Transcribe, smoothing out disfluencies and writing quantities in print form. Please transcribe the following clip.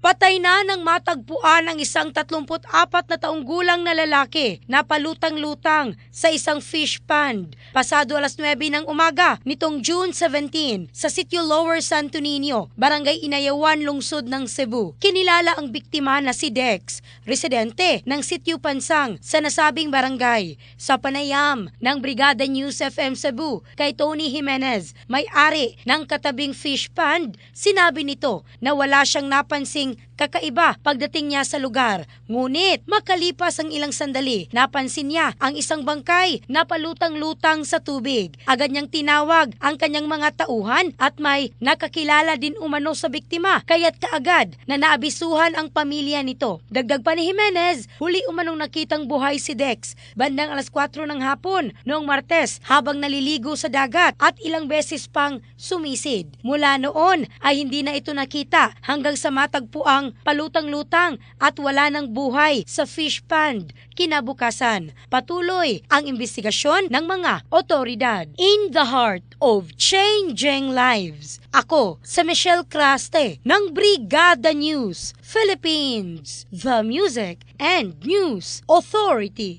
Patay na nang matagpuan ang isang 34 na taong gulang na lalaki na palutang-lutang sa isang fish pond pasado alas 9 ng umaga nitong June 17 sa sitio Lower Santo Niño, Barangay Inayawan, Lungsod ng Cebu. Kinilala ang biktima na si Dex, residente ng sitio Pansang sa nasabing barangay. Sa panayam ng Brigada News FM Cebu kay Tony Jimenez, may-ari ng katabing fish pond, sinabi nito na wala siyang napansing kakaiba pagdating niya sa lugar. Ngunit makalipas ang ilang sandali, napansin niya ang isang bangkay na palutang-lutang sa tubig. Agad niyang tinawag ang kanyang mga tauhan at may nakakilala din umano sa biktima, kaya't kaagad na naabisuhan ang pamilya nito. Dagdag pa ni Jimenez, huli umanong nakitang buhay si Dex bandang alas 4 ng hapon noong Martes habang naliligo sa dagat at ilang beses pang sumisid. Mula noon ay hindi na ito nakita hanggang sa matagpuang palutang-lutang at wala ng buhay sa fish pond kinabukasan. Patuloy ang investigasyon ng mga otoridad. In the heart of changing lives, ako sa Michelle Craste ng Brigada News Philippines, the Music and News Authority.